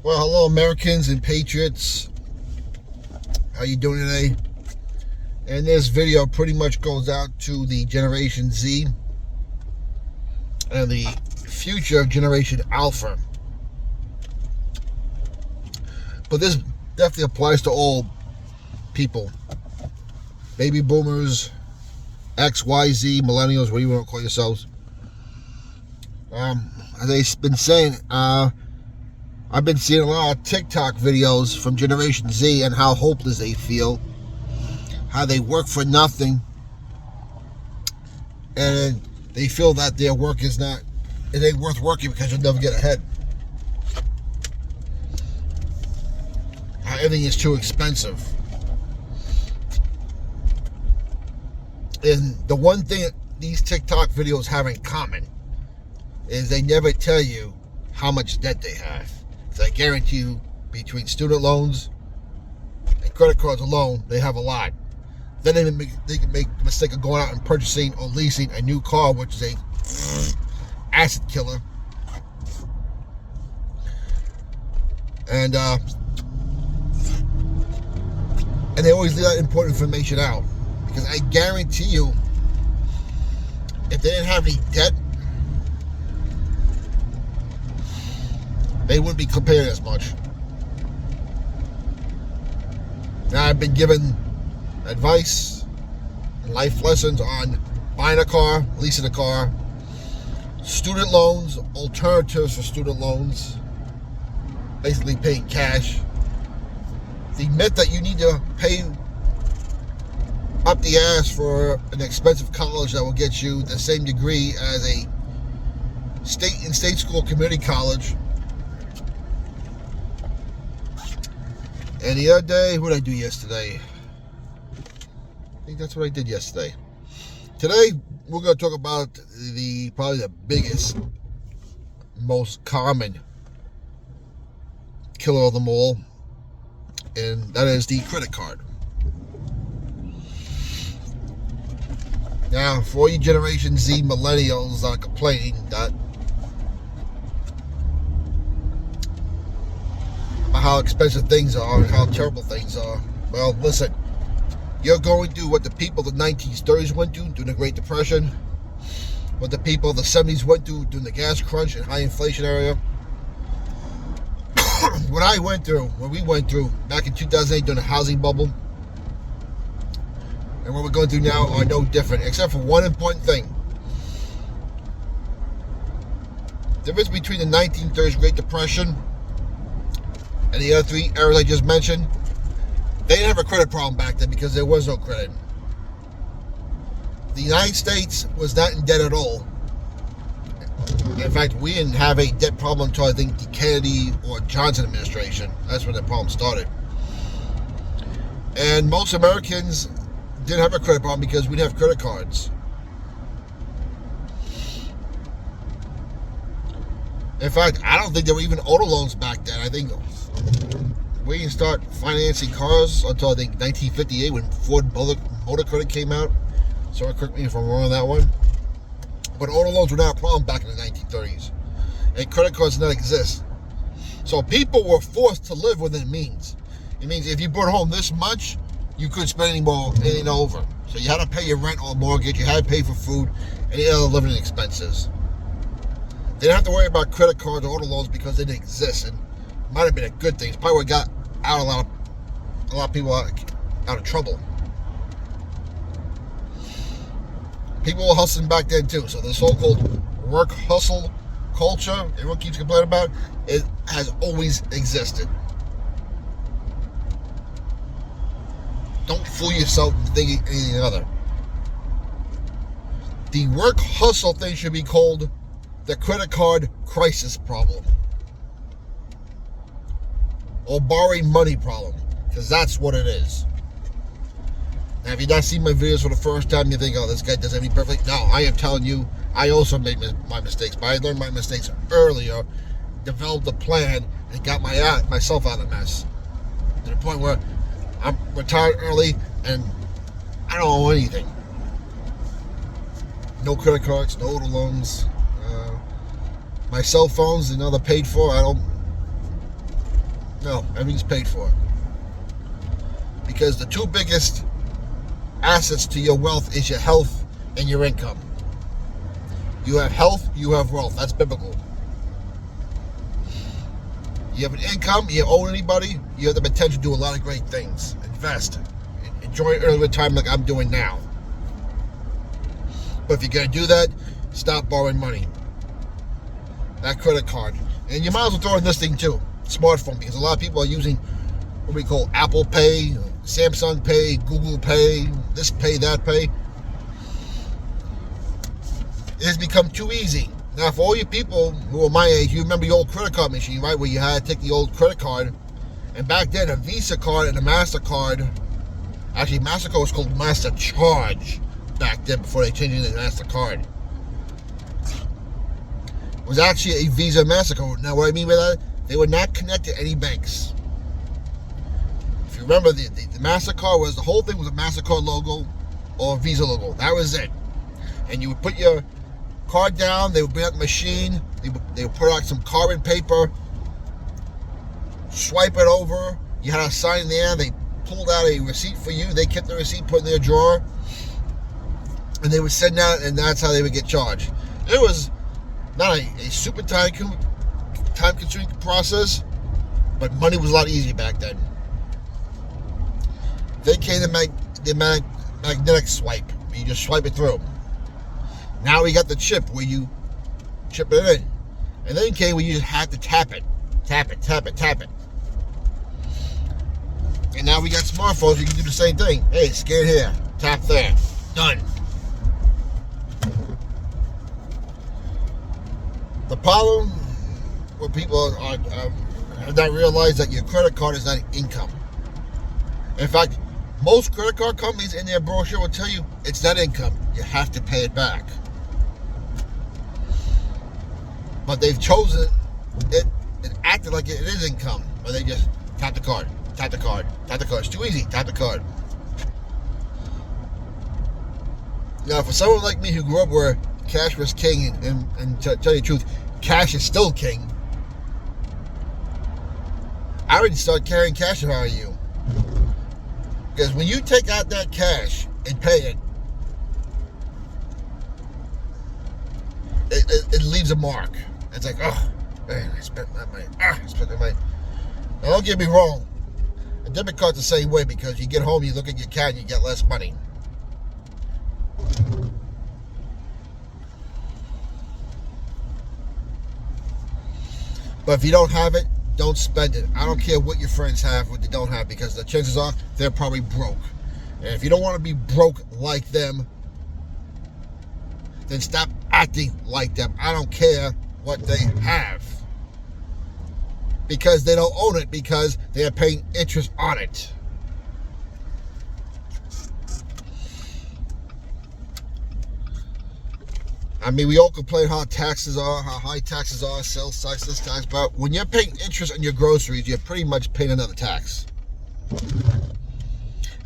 Well, hello, Americans and Patriots. How you doing today? And this video pretty much goes out to the Generation Z and the future of Generation Alpha. But this definitely applies to all people. Baby boomers, X, Y, Z, millennials, whatever you want to call yourselves. As I've been saying, I've been seeing a lot of TikTok videos from Generation Z and how hopeless they feel, how they work for nothing, and they feel that their work it ain't worth working because you'll never get ahead. How everything is too expensive. And the one thing that these TikTok videos have in common is they never tell you how much debt they have. I guarantee you, between student loans and credit cards alone, they have a lot. Then they can make the mistake of going out and purchasing or leasing a new car, which is a acid killer. And they always leave that important information out, because I guarantee you, if they didn't have any debt, they wouldn't be comparing as much. Now, I've been given advice and life lessons on buying a car, leasing a car, student loans, alternatives for student loans, basically paying cash. The myth that you need to pay up the ass for an expensive college that will get you the same degree as a state school community college. And the other day, what did I do yesterday? I think that's what I did yesterday. Today, we're going to talk about probably the biggest, most common killer of them all, and that is the credit card. Now, for all you Generation Z millennials that are complaining that how expensive things are and how terrible things are. Well, listen, you're going through what the people of the 1930s went through during the Great Depression, what the people of the 70s went through during the gas crunch and high inflation area. What we went through back in 2008 during the housing bubble, and what we're going through now are no different, except for one important thing. The difference between the 1930s Great Depression and the other three eras I just mentioned, they didn't have a credit problem back then because there was no credit. The United States was not in debt at all. In fact, we didn't have a debt problem until I think the Kennedy or Johnson administration. That's when the problem started. And most Americans didn't have a credit problem because we didn't have credit cards. In fact, I don't think there were even auto loans back then. I think we didn't start financing cars until I think 1958 when Ford Motor Credit came out. So correct me if I'm wrong on that one. But auto loans were not a problem back in the 1930s. And credit cards did not exist. So people were forced to live within means. It means if you brought home this much, you couldn't spend anything over. So you had to pay your rent or mortgage, you had to pay for food, and the other living expenses. They didn't have to worry about credit cards or auto loans because they didn't exist. And it might have been a good thing. It's probably what got out a lot of people out of trouble. People were hustling back then too. So the so-called work hustle culture everyone keeps complaining about, it has always existed. Don't fool yourself into thinking anything other. The work hustle thing should be called the credit card crisis problem, or borrowing money problem, because that's what it is. Now, if you've not seen my videos for the first time, you think, oh, this guy does everything perfect. No, I am telling you, I also made my mistakes, but I learned my mistakes earlier, developed a plan, and got myself out of the mess. To the point where I'm retired early, and I don't owe anything. No credit cards, no auto loans. My cell phones, they're paid for. No, everything's paid for. Because the two biggest assets to your wealth is your health and your income. You have health, you have wealth. That's biblical. You have an income, you don't owe anybody, you have the potential to do a lot of great things. Invest. Enjoy early retirement like I'm doing now. But if you're going to do that, stop borrowing money. That credit card. And you might as well throw in this thing too, smartphone, because a lot of people are using what we call Apple Pay, Samsung Pay, Google Pay, this pay, that pay. It has become too easy. Now, for all you people who are my age, you remember the old credit card machine, right? Where you had to take the old credit card. And back then, a Visa card and a MasterCard, actually, MasterCard was called MasterCharge back then before they changed it to MasterCard. It was actually a Visa MasterCard. Now, what I mean by that, they were not connected to any banks. If you remember, the MasterCard was, the whole thing was a MasterCard logo or a Visa logo. That was it. And you would put your card down, they would bring out the machine, they would put out some carbon paper, swipe it over, you had a sign in there, they pulled out a receipt for you, they kept the receipt, put it in their drawer, and they would send out, and that's how they would get charged. It was not a super time-consuming process, but money was a lot easier back then. They came to the magnetic swipe, where you just swipe it through. Now we got the chip where you chip it in. And then came where you just had to tap it. Tap it, tap it, tap it. And now we got smartphones, you can do the same thing. Hey, scan here, tap there, done. The problem where people have not realized that your credit card is not income. In fact, most credit card companies in their brochure will tell you it's not income. You have to pay it back. But they've chosen it and acted like it is income. But they just tap the card, tap the card, tap the card. It's too easy, tap the card. Now, for someone like me who grew up where cash was king, and to tell you the truth, cash is still king, I would start carrying cash if I were you. Because when you take out that cash and pay it, it leaves a mark. It's like, oh, man, I spent that money. I spent that money. Now, don't get me wrong. A debit card's the same way, because you get home, you look at your account, you get less money. But if you don't have it, don't spend it. I don't care what your friends have, what they don't have, because the chances are they're probably broke. And if you don't want to be broke like them, then stop acting like them. I don't care what they have, because they don't own it, because they are paying interest on it. I mean, we all complain how taxes are, how high taxes are, sales tax, this tax, but when you're paying interest on your groceries, you're pretty much paying another tax.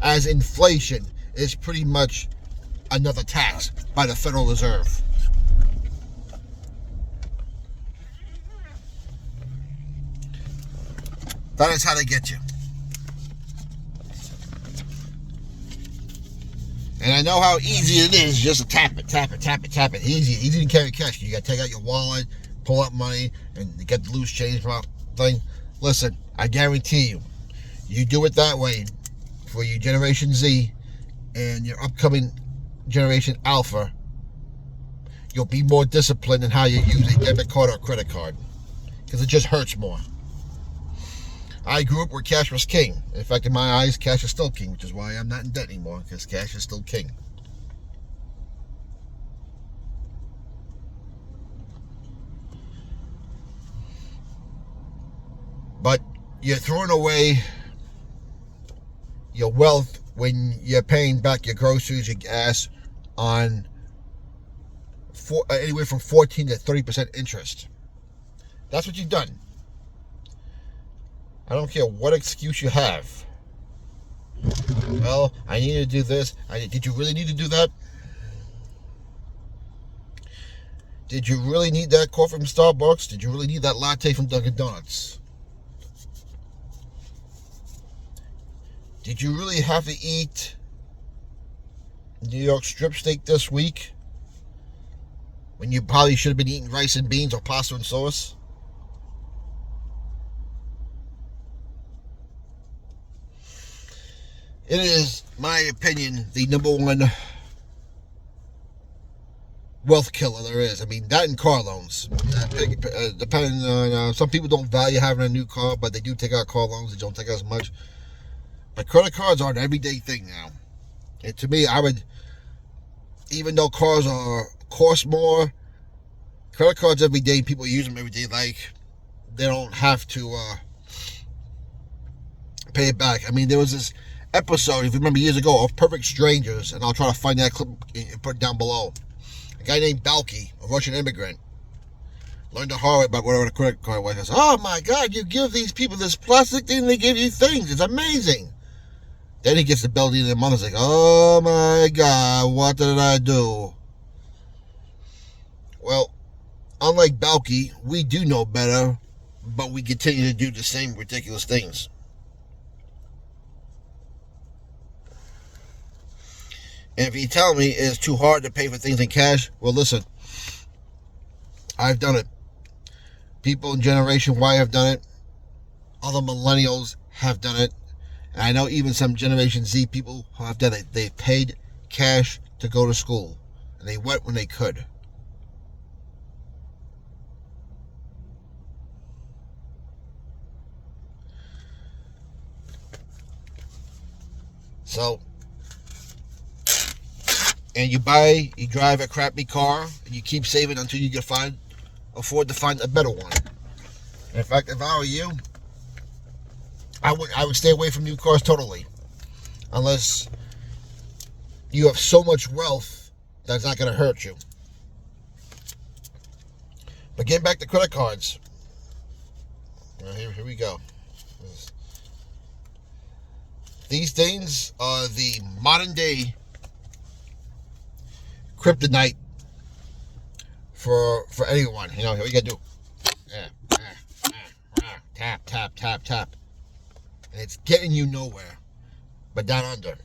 As inflation is pretty much another tax by the Federal Reserve. That is how they get you. And I know how easy it is just to tap it, tap it, tap it, tap it. Easy to carry cash. You got to take out your wallet, pull out money, and get the loose change thing. Listen, I guarantee you, you do it that way for your Generation Z and your upcoming Generation Alpha, you'll be more disciplined in how you use a debit card or credit card, because it just hurts more. I grew up where cash was king. In fact, in my eyes, cash is still king, which is why I'm not in debt anymore, because cash is still king. But you're throwing away your wealth when you're paying back your groceries, your gas on anywhere from 14 to 30% interest. That's what you've done. I don't care what excuse you have. Well, I need to do this. Did you really need to do that? Did you really need that coffee from Starbucks? Did you really need that latte from Dunkin' Donuts? Did you really have to eat New York strip steak this week when you probably should have been eating rice and beans or pasta and sauce? It is, my opinion, the number one wealth killer there is. I mean, that and car loans. Depending on, some people don't value having a new car, but they do take out car loans. They don't take out as much. But credit cards are an everyday thing now. And to me, I would, even though cars cost more, credit cards every day, people use them every day, like they don't have to pay it back. I mean, there was this episode, if you remember years ago, of Perfect Strangers, and I'll try to find that clip and put it down below. A guy named Balky, a Russian immigrant, learned the hard way about whatever the credit card was. He says, "Oh my God, you give these people this plastic thing, they give you things. It's amazing." Then he gets the bill at the end of the month. He's like, "Oh my God, what did I do?" Well, unlike Balky, we do know better, but we continue to do the same ridiculous things. And if you tell me it's too hard to pay for things in cash, well, listen, I've done it. People in Generation Y have done it. Other millennials have done it. And I know even some Generation Z people who have done it. They paid cash to go to school. And they went when they could. So, and you drive a crappy car, and you keep saving until you can afford to find a better one. In fact, if I were you, I would stay away from new cars totally, unless you have so much wealth that's not going to hurt you. But getting back to credit cards, here we go. These things are the modern day kryptonite for anyone. You know, what you gotta do. Tap, tap, tap, tap. And it's getting you nowhere, but down under.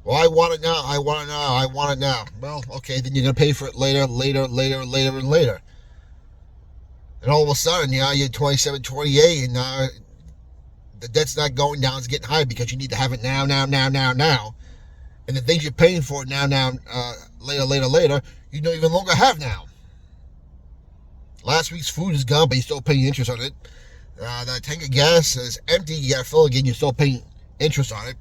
Well, I want it now. I want it now. I want it now. Well, okay, then you're gonna pay for it later, and later. And all of a sudden, you're 27, 28, and the debt's not going down, it's getting high because you need to have it now. And the things you're paying for now, later, you don't even longer have now. Last week's food is gone, but you're still paying interest on it. The tank of gas is empty, you gotta fill again, you're still paying interest on it.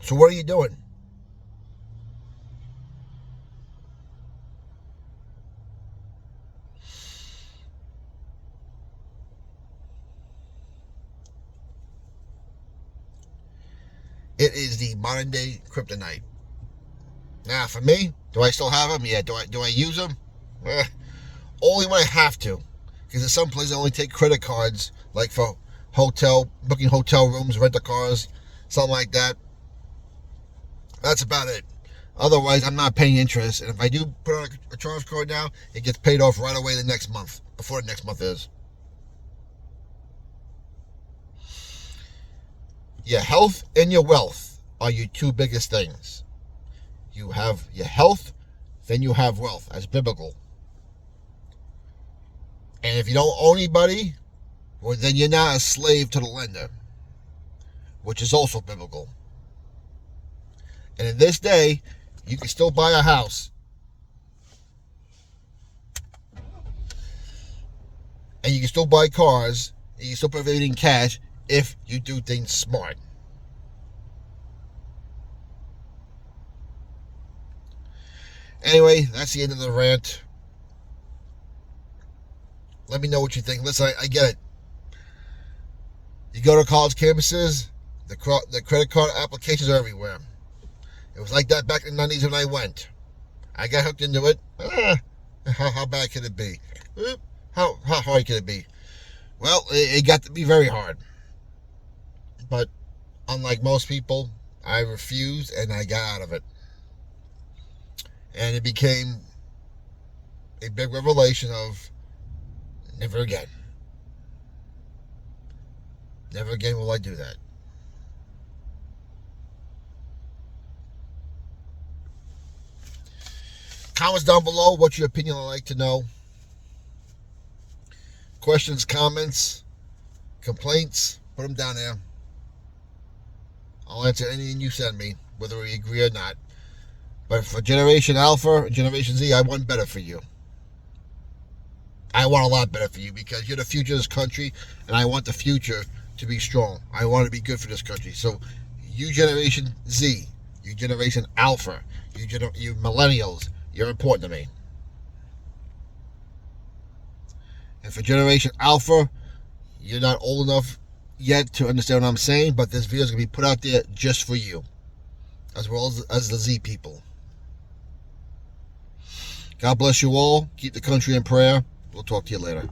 So what are you doing? It is the modern day kryptonite. Now, for me, do I still have them? Yeah. Do I use them? Only when I have to, because in some places I only take credit cards, like for booking hotel rooms, rental cars, something like that. That's about it. Otherwise, I'm not paying interest, and if I do put on a charge card now, it gets paid off right away the next month, before the next month is. Your health and your wealth are your two biggest things. You have your health, then you have wealth. That's biblical. And if you don't own anybody, well, then you're not a slave to the lender, which is also biblical. And in this day, you can still buy a house. And you can still buy cars. And you can still put everything in cash if you do things smart. Anyway, that's the end of the rant. Let me know what you think. Listen, I get it. You go to college campuses, the credit card applications are everywhere. It was like that back in the 90s when I went. I got hooked into it. How bad could it be? How hard could it be? Well, it got to be very hard. But unlike most people, I refused and I got out of it. And it became a big revelation of never again. Never again will I do that. Comments down below. What's your opinion? I'd like to know. Questions, comments, complaints, put them down there. I'll answer anything you send me, whether we agree or not. But for Generation Alpha, Generation Z, I want better for you. I want a lot better for you because you're the future of this country, and I want the future to be strong. I want it to be good for this country. So, you Generation Z, you Generation Alpha, you Millennials, you're important to me. And for Generation Alpha, you're not old enough yet to understand what I'm saying, but this video is going to be put out there just for you, as well as the Z people. God bless you all. Keep the country in prayer. We'll talk to you later.